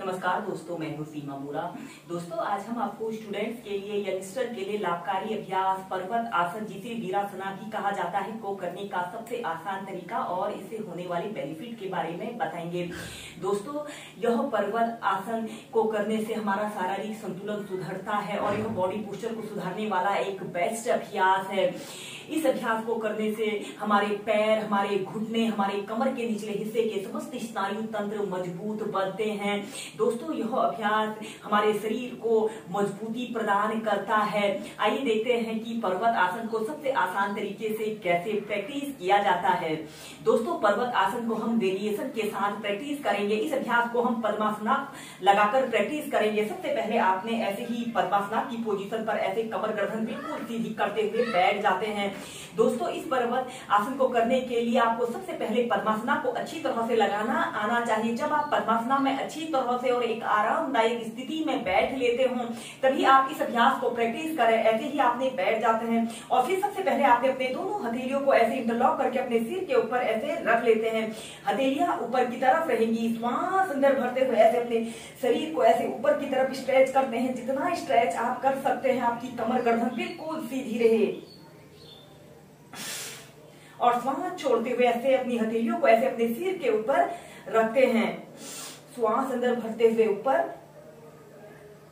नमस्कार दोस्तों, मैं हूँ सीमा बोरा। दोस्तों, आज हम आपको स्टूडेंट्स के लिए, यंगस्टर के लिए लाभकारी अभ्यास पर्वत आसन, जिसे वीरासना भी कहा जाता है, को करने का सबसे आसान तरीका और इससे होने वाले बेनिफिट के बारे में बताएंगे। दोस्तों, यह पर्वत आसन को करने से हमारा शारीरिक संतुलन सुधरता है और यह बॉडी पोस्चर को सुधारने वाला एक बेस्ट अभ्यास है। इस अभ्यास को करने से हमारे पैर, हमारे घुटने, हमारे कमर के निचले हिस्से के समस्त स्नायु तंत्र मजबूत बनते हैं। दोस्तों, यह अभ्यास हमारे शरीर को मजबूती प्रदान करता है। आइए देखते हैं कि पर्वत आसन को सबसे आसान तरीके से कैसे प्रैक्टिस किया जाता है। दोस्तों, पर्वत आसन को हम वेरिएशन के साथ प्रैक्टिस करेंगे। इस अभ्यास को हम पद्मासना लगाकर प्रैक्टिस करेंगे। सबसे पहले आपने ऐसे ही पद्मासना की पोजीशन पर ऐसे कमर गर्दन बिल्कुल सीधी करते हुए बैठ जाते हैं। दोस्तों, इस पर्वत आसन को करने के लिए आपको सबसे पहले पद्मासना को अच्छी तरह से लगाना आना चाहिए। जब आप पद्मासना में अच्छी तरह से और एक आरामदायक स्थिति में बैठ लेते हो, तभी आप इस अभ्यास को प्रैक्टिस करें। ऐसे ही आपने बैठ जाते हैं और फिर सबसे पहले आपने अपने दोनों हथेलियों को ऐसे इंटरलॉक करके अपने सिर के ऊपर ऐसे रख लेते हैं। हथेलियां ऊपर की तरफ रहेंगी। श्वास अंदर भरते हुए ऐसे अपने शरीर को ऐसे ऊपर की तरफ स्ट्रेच करते हैं। जितना स्ट्रेच आप कर सकते हैं, आपकी कमर गर्दन बिल्कुल सीधी रहे। और श्वास छोड़ते हुए ऐसे अपनी हथेलियों को ऐसे अपने सिर के ऊपर रखते हैं। श्वास अंदर भरते हुए ऊपर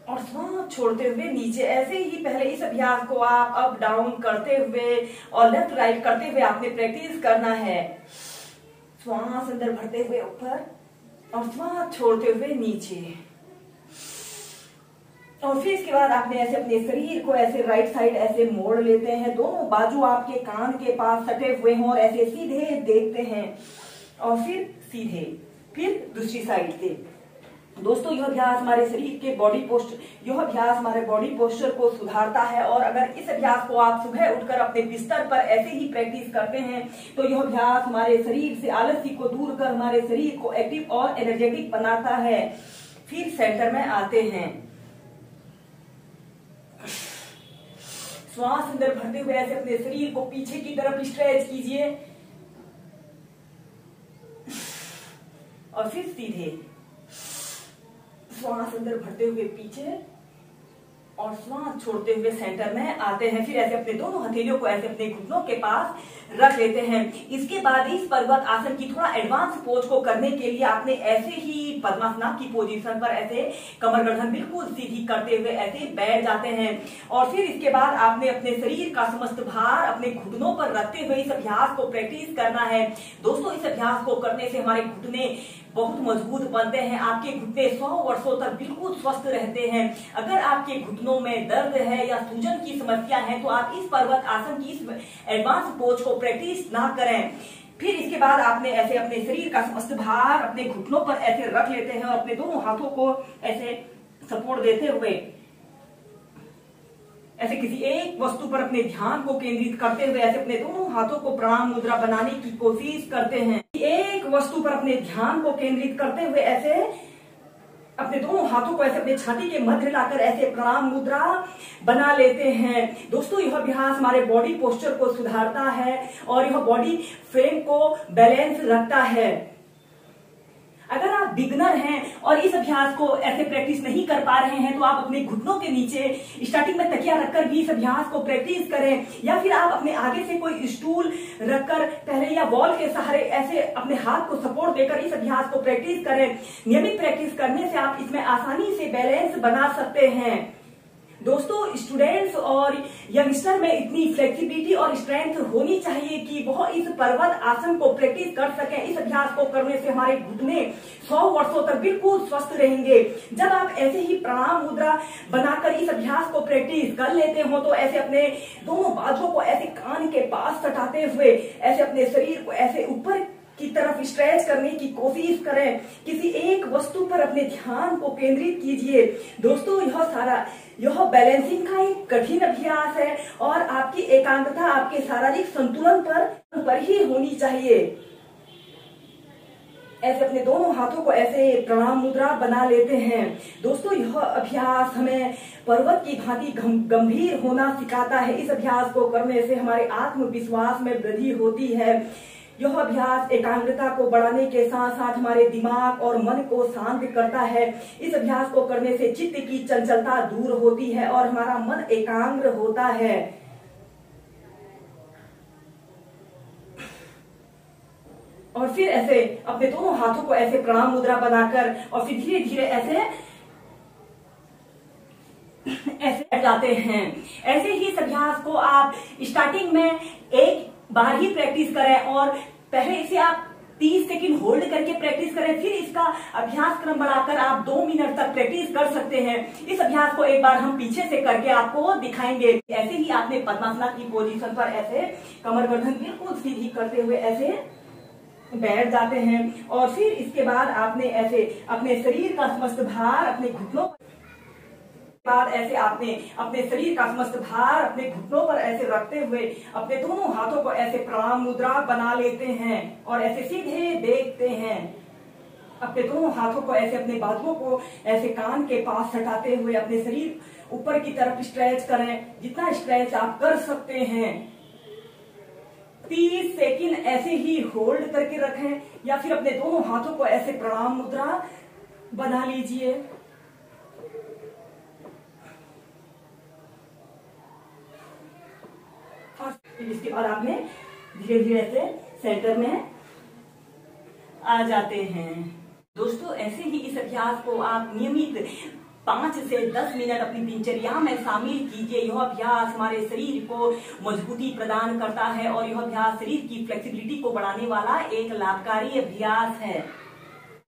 और श्वास छोड़ते हुए नीचे। ऐसे ही पहले इस अभ्यास को आप अप डाउन करते हुए और लेफ्ट राइट करते हुए आपने प्रैक्टिस करना है। श्वास अंदर भरते हुए ऊपर और श्वास छोड़ते हुए नीचे। और फिर इसके बाद आपने ऐसे अपने शरीर को ऐसे राइट साइड ऐसे मोड़ लेते हैं। दोनों बाजू आपके कान के पास सटे हुए हों और ऐसे सीधे देखते हैं और फिर सीधे, फिर दूसरी साइड से। दोस्तों, यह अभ्यास हमारे शरीर के यह अभ्यास हमारे बॉडी पोस्चर को सुधारता है। और अगर इस अभ्यास को आप सुबह उठकर अपने बिस्तर पर ऐसे ही प्रैक्टिस करते हैं, तो यह अभ्यास हमारे शरीर से आलस्य को दूर कर हमारे शरीर को एक्टिव और एनर्जेटिक बनाता है। फिर सेंटर में आते हैं। श्वास अंदर भरते हुए ऐसे अपने शरीर को पीछे की तरफ स्ट्रेच कीजिए और फिर सीधे। श्वास अंदर भरते हुए पीछे और श्वास छोड़ते हुए सेंटर में आते हैं। फिर ऐसे अपने दोनों हथेलियों को ऐसे अपने घुटनों के पास रख लेते हैं। इसके बाद इस पर्वत आसन की थोड़ा एडवांस पोज को करने के लिए आपने ऐसे ही पद्मासना की पोजीशन पर ऐसे कमर गर्दन बिल्कुल सीधी करते हुए ऐसे बैठ जाते हैं। और फिर इसके बाद आपने अपने शरीर का समस्त भार अपने घुटनों पर रखते हुए इस अभ्यास को प्रैक्टिस करना है। दोस्तों, इस अभ्यास को करने से हमारे घुटने बहुत मजबूत बनते हैं। आपके घुटने 100 वर्षों तक बिल्कुल स्वस्थ रहते हैं। अगर आपके घुटनों में दर्द है या सूजन की समस्या है, तो आप इस पर्वत आसन की इस एडवांस पोज को प्रैक्टिस ना करें। फिर इसके बाद आपने ऐसे अपने शरीर का समस्त भार अपने घुटनों पर ऐसे रख लेते हैं और अपने दोनों हाथों को ऐसे सपोर्ट देते हुए ऐसे किसी एक वस्तु पर अपने ध्यान को केंद्रित करते हुए ऐसे अपने दोनों हाथों को प्रणाम मुद्रा बनाने की कोशिश करते हैं। एक वस्तु पर अपने ध्यान को केंद्रित करते हुए ऐसे अपने दोनों हाथों को ऐसे अपने छाती के मध्य लाकर ऐसे प्रणाम मुद्रा बना लेते हैं। दोस्तों, यह अभ्यास हमारे बॉडी पोस्चर को सुधारता है और यह बॉडी फ्रेम को बैलेंस रखता है। अगर आप बिगनर हैं और इस अभ्यास को ऐसे प्रैक्टिस नहीं कर पा रहे हैं, तो आप अपने घुटनों के नीचे स्टार्टिंग में तकिया रखकर भी इस अभ्यास को प्रैक्टिस करें। या फिर आप अपने आगे से कोई स्टूल रखकर पहले या वॉल के सहारे ऐसे अपने हाथ को सपोर्ट देकर इस अभ्यास को प्रैक्टिस करें। नियमित प्रैक्टिस करने से आप इसमें आसानी से बैलेंस बना सकते हैं। दोस्तों, स्टूडेंट्स और यंगस्टर में इतनी फ्लेक्सिबिलिटी और स्ट्रेंथ होनी चाहिए कि वह इस पर्वत आसन को प्रैक्टिस कर सकें। इस अभ्यास को करने से हमारे घुटने 100 वर्षों तक बिल्कुल स्वस्थ रहेंगे। जब आप ऐसे ही प्रणाम मुद्रा बनाकर इस अभ्यास को प्रैक्टिस कर लेते हो, तो ऐसे अपने दोनों बाजुओं को ऐसे कान के पास सटाते हुए ऐसे अपने शरीर को ऐसे ऊपर की तरफ स्ट्रेच करने की कोशिश करें। किसी एक वस्तु पर अपने ध्यान को केंद्रित कीजिए। दोस्तों, यह बैलेंसिंग का एक कठिन अभ्यास है और आपकी एकाग्रता आपके शारीरिक संतुलन पर ही होनी चाहिए। ऐसे अपने दोनों हाथों को ऐसे प्रणाम मुद्रा बना लेते हैं। दोस्तों, यह अभ्यास हमें पर्वत की भांति गंभीर होना सिखाता है। इस अभ्यास को करने से हमारे आत्मविश्वास में वृद्धि होती है। यह अभ्यास एकाग्रता को बढ़ाने के साथ साथ हमारे दिमाग और मन को शांत करता है। इस अभ्यास को करने से चित्त की चंचलता दूर होती है और हमारा मन एकाग्र होता है। और फिर ऐसे अपने दोनों हाथों को ऐसे प्रणाम मुद्रा बनाकर और फिर धीरे धीरे ऐसे जाते हैं। ऐसे ही इस अभ्यास को आप स्टार्टिंग में एक बार ही प्रैक्टिस करें और पहले इसे आप 30 सेकंड होल्ड करके प्रैक्टिस करें, फिर इसका अभ्यास क्रम बढ़ाकर आप 2 मिनट तक प्रैक्टिस कर सकते हैं। इस अभ्यास को एक बार हम पीछे से करके आपको दिखाएंगे। ऐसे ही आपने पद्मासना की पोजीशन पर ऐसे कमर गर्दन बिल्कुल सीधी करते हुए ऐसे बैठ जाते हैं और फिर इसके बाद आपने ऐसे अपने शरीर का समस्त भार अपने घुटनों बाद ऐसे आपने अपने शरीर का समस्त भार अपने घुटनों पर ऐसे रखते हुए अपने दोनों हाथों को ऐसे प्रणाम मुद्रा बना लेते हैं और ऐसे सीधे देखते हैं। अपने दोनों हाथों को ऐसे अपने बाजुओं को ऐसे कान के पास सटाते हुए अपने शरीर ऊपर की तरफ स्ट्रेच करें, जितना स्ट्रेच आप कर सकते हैं। 30 सेकंड ऐसे ही होल्ड करके रखें या फिर अपने दोनों हाथों को ऐसे प्रणाम मुद्रा बना लीजिए। और इसके बाद आपने धीरे धीरे ऐसे सेंटर में आ जाते हैं। दोस्तों ऐसे ही इस अभ्यास को आप नियमित 5 से 10 मिनट अपनी दिनचर्या में शामिल कीजिए। यह अभ्यास हमारे शरीर को मजबूती प्रदान करता है और यह अभ्यास शरीर की फ्लेक्सिबिलिटी को बढ़ाने वाला एक लाभकारी अभ्यास है।